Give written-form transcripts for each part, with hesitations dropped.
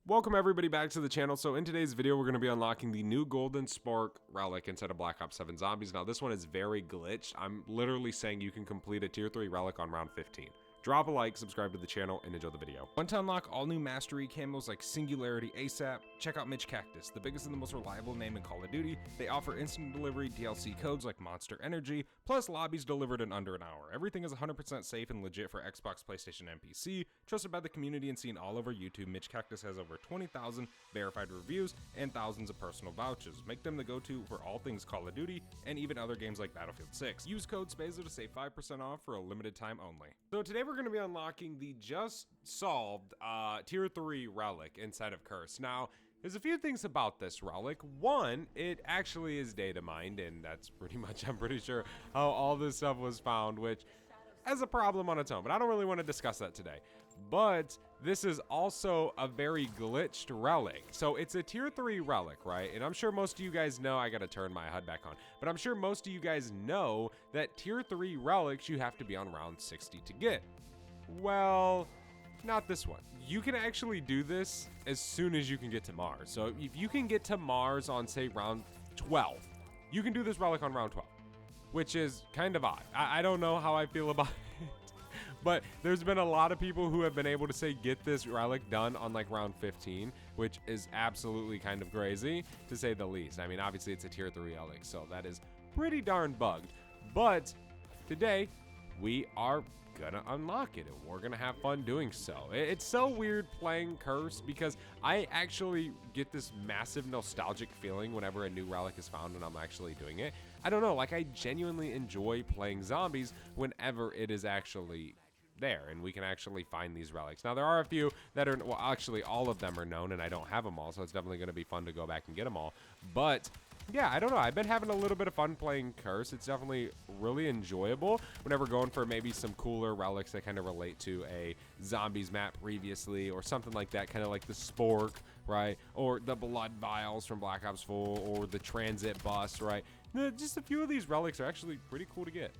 Welcome everybody back to the channel. So in today's video, we're going to be unlocking the new golden SPORK relic inside of Black Ops 7 Zombies. Now this one is very glitched. I'm literally saying you can complete a tier 3 relic on round 15. Drop a like, subscribe to the channel, and enjoy the video. Want to unlock all new mastery camos like Singularity ASAP? Check out Mitch Cactus, the biggest and the most reliable name in Call of Duty. They offer instant delivery DLC codes like Monster Energy, plus lobbies delivered in under an hour. Everything is 100% safe and legit for Xbox, PlayStation, and PC. Trusted by the community and seen all over YouTube, Mitch Cactus has over 20,000 verified reviews and thousands of personal vouchers. Make them the go-to for all things Call of Duty and even other games like Battlefield 6. Use code SPAZO to save 5% off for a limited time only. So today we're going to be unlocking the just solved tier 3 relic inside of Curse. Now, there's a few things about this relic. One, it actually is data mined, and that's pretty much, I'm pretty sure, how all this stuff was found, which has a problem on its own, but I don't really want to discuss that today. But this is also a very glitched relic. So it's a tier 3 relic, right? And I'm sure most of you guys know, I gotta turn my HUD back on, but I'm sure most of you guys know that tier 3 relics you have to be on round 60 to get. Well, not this one. You can actually do this as soon as you can get to Mars. So if you can get to Mars on, say, round 12, you can do this relic on round 12, which is kind of odd. I don't know how I feel about it, but there's been a lot of people who have been able to say get this relic done on like round 15, which is absolutely kind of crazy to say the least. I mean, obviously it's a tier 3 relic, so that is pretty darn bugged. But today we are gonna unlock it and we're gonna have fun doing so. It's so weird playing Curse because I actually get this massive nostalgic feeling whenever a new relic is found and I'm actually doing it. I don't know, like I genuinely enjoy playing zombies whenever it is actually there and we can actually find these relics. Now there are a few that are, well actually all of them are known and I don't have them all, so it's definitely going to be fun to go back and get them all. But yeah, I don't know, I've been having a little bit of fun playing Curse. It's definitely really enjoyable whenever going for maybe some cooler relics that kind of relate to a zombies map previously or something like that, kind of like the SPORK, right, or the blood vials from Black Ops 4 or the transit bus, right. Just a few of these relics are actually pretty cool to get.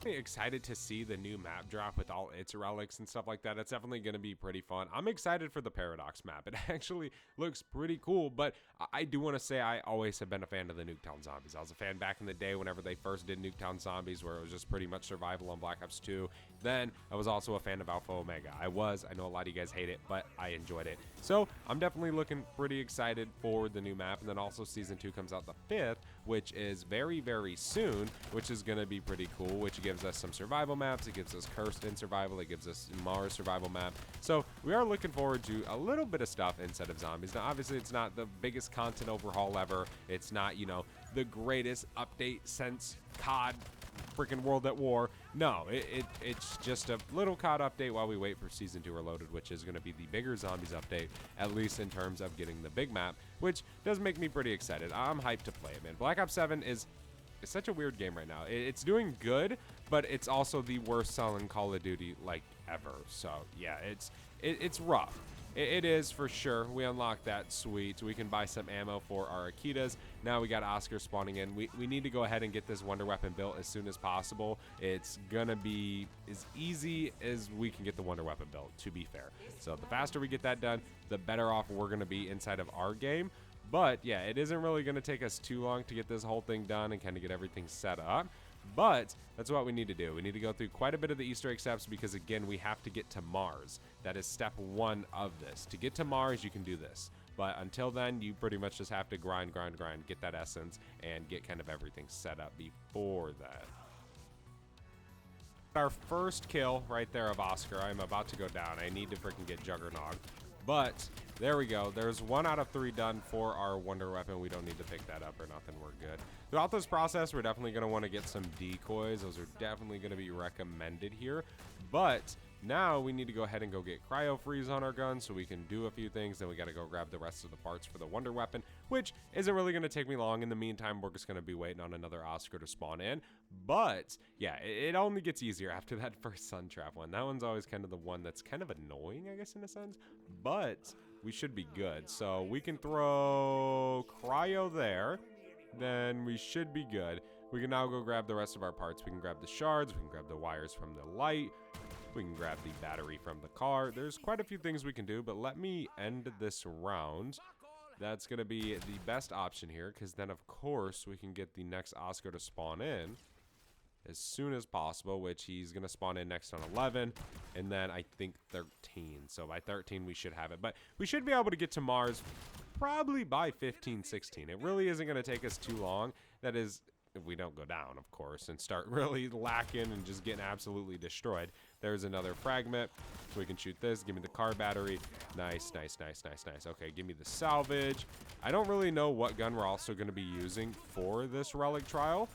Excited to see the new map drop with all its relics and stuff like that. It's definitely going to be pretty fun. I'm excited for the Paradox map. It actually looks pretty cool, but I do want to say I always have been a fan of the Nuketown Zombies. I was a fan back in the day whenever they first did Nuketown Zombies, where it was just pretty much survival on Black Ops 2. Then I was also a fan of Alpha Omega. I know a lot of you guys hate it, but I enjoyed it. So I'm definitely looking pretty excited for the new map. And then also season 2 comes out the 5th, which is very, very soon, which is going to be pretty cool, which gives us some survival maps. It gives us Cursed in survival. It gives us Mars survival map. So we are looking forward to a little bit of stuff instead of zombies. Now, obviously, it's not the biggest content overhaul ever. It's not, you know, the greatest update since COD freaking World at War. No, it's just a little COD update while we wait for Season 2 Reloaded, which is going to be the bigger zombies update, at least in terms of getting the big map, which does make me pretty excited. I'm hyped to play it, man. Black Ops 7 is such a weird game right now. It's doing good, but it's also the worst selling Call of Duty like ever. So yeah, it's rough. It is for sure. We unlocked that, sweet. We can buy some ammo for our Akitas. Now we got Oscar spawning in. We need to go ahead and get this wonder weapon built as soon as possible. It's gonna be as easy as we can get the wonder weapon built, to be fair. So the faster we get that done, the better off we're gonna be inside of our game. But yeah, it isn't really going to take us too long to get this whole thing done and kind of get everything set up. But that's what we need to do. We need to go through quite a bit of the Easter egg steps because, again, we have to get to Mars. That is step 1 of this. To get to Mars, you can do this. But until then, you pretty much just have to grind, get that essence, and get kind of everything set up before that. Our first kill right there of Oscar. I'm about to go down. I need to freaking get Juggernaut. But there we go. There's 1 out of 3 done for our wonder weapon. We don't need to pick that up or nothing. We're good. Throughout this process, we're definitely going to want to get some decoys. Those are definitely going to be recommended here. But now we need to go ahead and go get cryo freeze on our gun so we can do a few things. Then we got to go grab the rest of the parts for the wonder weapon, which isn't really going to take me long. In the meantime, we're just going to be waiting on another Oscar to spawn in. But yeah, it only gets easier after that first sun trap one. That one's always kind of the one that's kind of annoying, I guess, in a sense. But we should be good. So we can throw cryo there. Then we should be good. We can now go grab the rest of our parts. We can grab the shards. We can grab the wires from the light. We can grab the battery from the car. There's quite a few things we can do, but let me end this round. That's going to be the best option here, because then, of course, we can get the next Oscar to spawn in as soon as possible, which he's going to spawn in next on 11, and then I think 13. So by 13, we should have it. But we should be able to get to Mars probably by 15, 16. It really isn't going to take us too long. That is, if we don't go down, of course, and start really lacking and just getting absolutely destroyed. There's another fragment. We can shoot this. Give me the car battery. Nice, nice, nice, nice, nice. Okay, give me the salvage. I don't really know what gun we're also going to be using for this relic trial,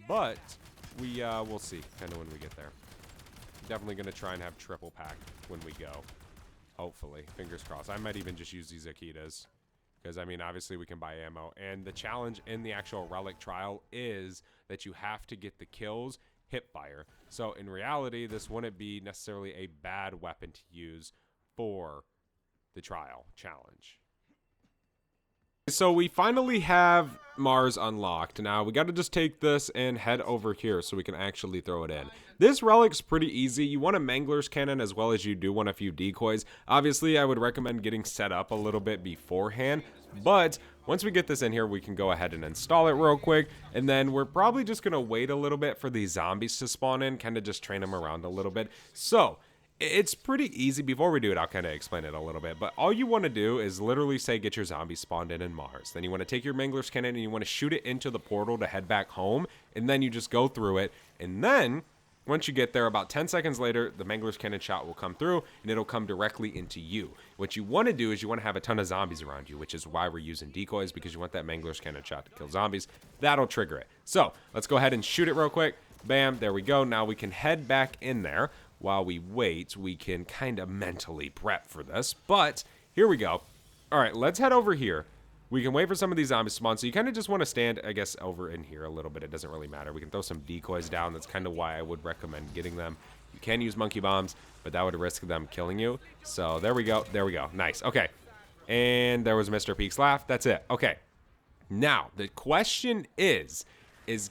but we'll see kind of when we get there. Definitely going to try and have triple pack when we go. Hopefully. Fingers crossed. I might even just use these Akitas. Because, I mean, obviously we can buy ammo. And the challenge in the actual relic trial is that you have to get the kills hip fire. So, in reality, this wouldn't be necessarily a bad weapon to use for the trial challenge. So we finally have Mars unlocked. Now we got to just take this and head over here so we can actually throw it in. This relic's pretty easy. You want a Mangler's Cannon as well as you do want a few decoys. Obviously, I would recommend getting set up a little bit beforehand, but once we get this in here, we can go ahead and install it real quick, and then we're probably just going to wait a little bit for these zombies to spawn in, kind of just train them around a little bit. So it's pretty easy. Before we do it, I'll kind of explain it a little bit. But all you want to do is literally say get your zombies spawned in Mars. Then you want to take your Mangler's Cannon and you want to shoot it into the portal to head back home. And then you just go through it. And then once you get there, about 10 seconds later, the Mangler's Cannon shot will come through and it'll come directly into you. What you want to do is you want to have a ton of zombies around you, which is why we're using decoys, because you want that Mangler's Cannon shot to kill zombies. That'll trigger it. So let's go ahead and shoot it real quick. Bam, there we go. Now we can head back in there. While we wait, we can kind of mentally prep for this, but here we go. All right, let's head over here. We can wait for some of these zombies to spawn, so you kind of just want to stand, I guess, over in here a little bit. It doesn't really matter. We can throw some decoys down. That's kind of why I would recommend getting them. You can use monkey bombs, but that would risk them killing you. So there we go. There we go. Nice. Okay. And there was Mr. Peak's laugh. That's it. Okay. Now, the question is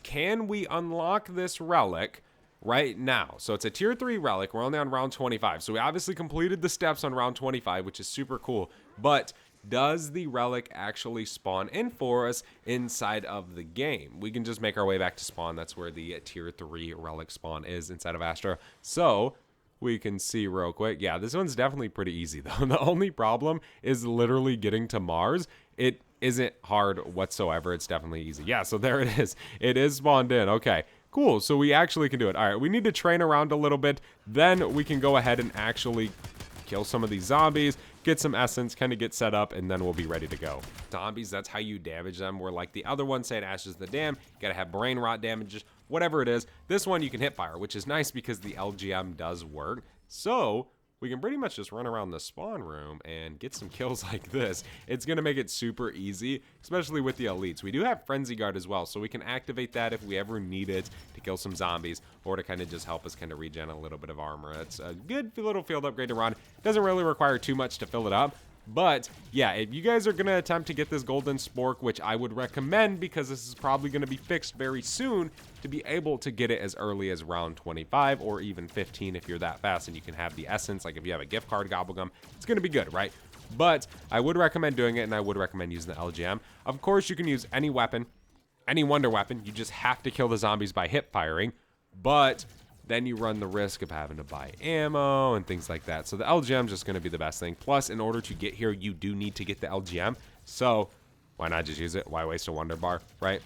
can we unlock this relic right now? So it's a tier 3 relic. We're only on round 25. So we obviously completed the steps on round 25, which is super cool. But does the relic actually spawn in for us inside of the game? We can just make our way back to spawn. That's where the tier 3 relic spawn is inside of Astra. So we can see real quick. Yeah, this one's definitely pretty easy though. The only problem is literally getting to Mars. It isn't hard whatsoever. It's definitely easy. Yeah, so there it is. It is spawned in. Okay. Cool, so we actually can do it. All right, we need to train around a little bit. Then we can go ahead and actually kill some of these zombies, get some essence, kind of get set up, and then we'll be ready to go. Zombies, that's how you damage them. Where like the other one, say it ashes the dam, you gotta have brain rot damage, whatever it is. This one you can hit fire, which is nice because the LGM does work. So we can pretty much just run around the spawn room and get some kills like this. It's going to make it super easy, especially with the elites. We do have Frenzy Guard as well, so we can activate that if we ever need it to kill some zombies or to kind of just help us kind of regen a little bit of armor. It's a good little field upgrade to run. It doesn't really require too much to fill it up. But yeah, if you guys are going to attempt to get this golden spork, which I would recommend because this is probably going to be fixed very soon, to be able to get it as early as round 25 or even 15 if you're that fast and you can have the essence. Like if you have a gift card gobblegum, it's going to be good, right? But I would recommend doing it, and I would recommend using the LGM. Of course, you can use any weapon, any wonder weapon. You just have to kill the zombies by hip firing, but then you run the risk of having to buy ammo and things like that. So the LGM is just going to be the best thing. Plus, in order to get here, you do need to get the LGM. So why not just use it? Why waste a wonder bar, right?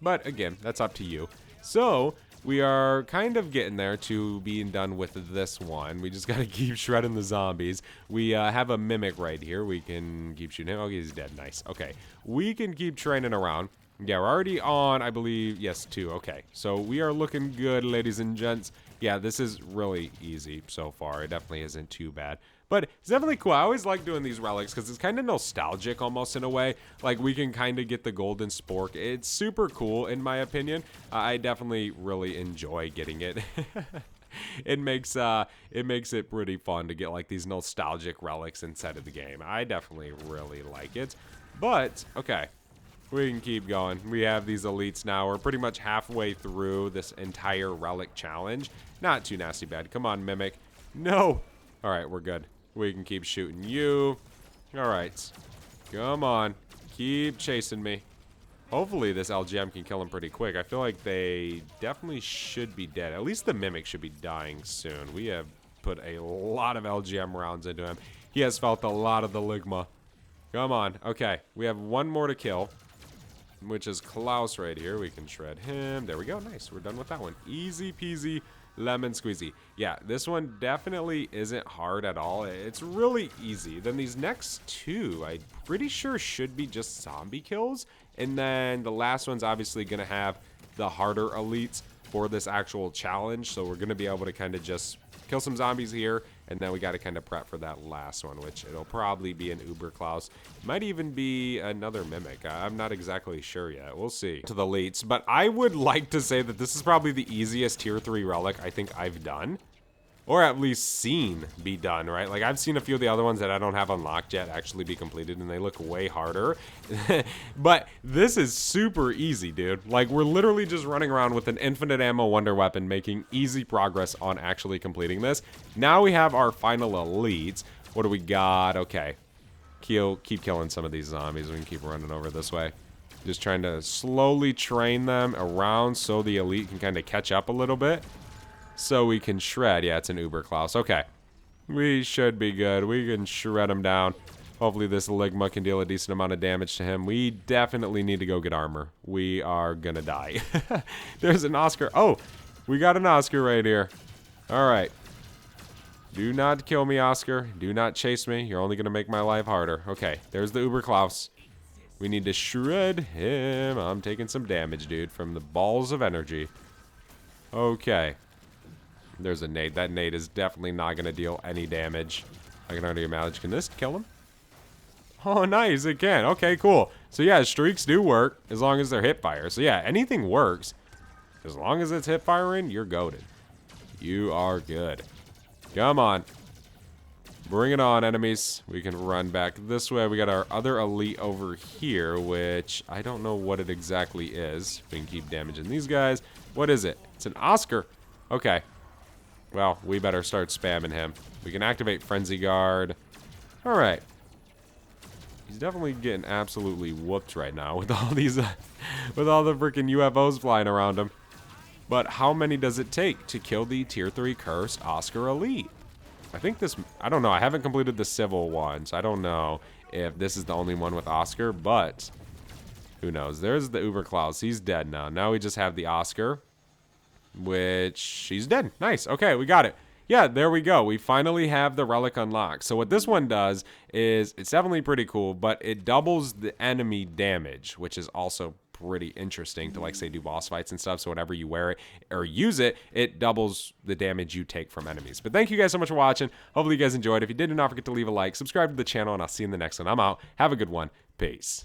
But again, that's up to you. So we are kind of getting there to being done with this one. We just got to keep shredding the zombies. We have a mimic right here. We can keep shooting him. Okay, he's dead. Nice. Okay, we can keep training around. Yeah, we're already on, I believe, yes, 2. Okay, so we are looking good, ladies and gents. Yeah, this is really easy so far. It definitely isn't too bad. But it's definitely cool. I always like doing these relics because it's kind of nostalgic almost in a way. Like we can kind of get the golden spork. It's super cool in my opinion. I definitely really enjoy getting it. It makes it pretty fun to get like these nostalgic relics inside of the game. I definitely really like it. But, okay. We can keep going. We have these elites now. We're pretty much halfway through this entire relic challenge. Not too nasty bad. Come on, Mimic. No. All right, we're good. We can keep shooting you. All right. Come on. Keep chasing me. Hopefully this LGM can kill him pretty quick. I feel like they definitely should be dead. At least the Mimic should be dying soon. We have put a lot of LGM rounds into him. He has felt a lot of the Ligma. Come on. Okay, we have one more to kill, which is Klaus right here. We can shred him. There we go. Nice. We're done with that one. Easy peasy lemon squeezy. Yeah, this one definitely isn't hard at all. It's really easy. Then these next two, I'm pretty sure should be just zombie kills. And then the last one's obviously going to have the harder elites for this actual challenge. So we're going to be able to kind of just kill some zombies here. And then we got to kind of prep for that last one, which it'll probably be an Uber Klaus. Might even be another Mimic. I'm not exactly sure yet. We'll see. To the elites. But I would like to say that this is probably the easiest tier 3 relic I think I've done. Or at least seen be done, right? Like, I've seen a few of the other ones that I don't have unlocked yet actually be completed, and they look way harder. But this is super easy, dude. Like, we're literally just running around with an infinite ammo wonder weapon, making easy progress on actually completing this. Now we have our final elites. What do we got? Okay. Keep killing some of these zombies. We can keep running over this way. Just trying to slowly train them around so the elite can kind of catch up a little bit. So we can shred. Yeah, it's an Uber Klaus. Okay. We should be good. We can shred him down. Hopefully this Ligma can deal a decent amount of damage to him. We definitely need to go get armor. We are gonna die. There's an Oscar. Oh, we got an Oscar right here. All right. Do not kill me, Oscar. Do not chase me. You're only gonna make my life harder. Okay, there's the Uber Klaus. We need to shred him. I'm taking some damage, dude, from the balls of energy. Okay. There's a nade. That nade is definitely not going to deal any damage. I can already imagine. Can this kill him? Oh, nice. It can. Okay, cool. So, yeah, streaks do work as long as they're hip fire. So, yeah, anything works. As long as it's hip firing, you're goated. You are good. Come on. Bring it on, enemies. We can run back this way. We got our other elite over here, which I don't know what it exactly is. We can keep damaging these guys. What is it? It's an Oscar. Okay. Well, we better start spamming him. We can activate Frenzy Guard. All right. He's definitely getting absolutely whooped right now with all these, with all the freaking UFOs flying around him. But how many does it take to kill the Tier 3 Cursed Oscar Elite? I think this, I don't know. I haven't completed the Civil one, so I don't know if this is the only one with Oscar, but who knows? There's the Uber Klaus. He's dead now. Now we just have the Oscar. Which, she's dead. Nice. Okay, we got it. Yeah, there we go. We finally have the relic unlocked. So what this one does is, it's definitely pretty cool, but it doubles the enemy damage, which is also pretty interesting to, like, say, do boss fights and stuff. So whenever you wear it or use it, it doubles the damage you take from enemies. But thank you guys so much for watching. Hopefully you guys enjoyed. If you did, do not forget to leave a like, subscribe to the channel, and I'll see you in the next one. I'm out. Have a good one. Peace.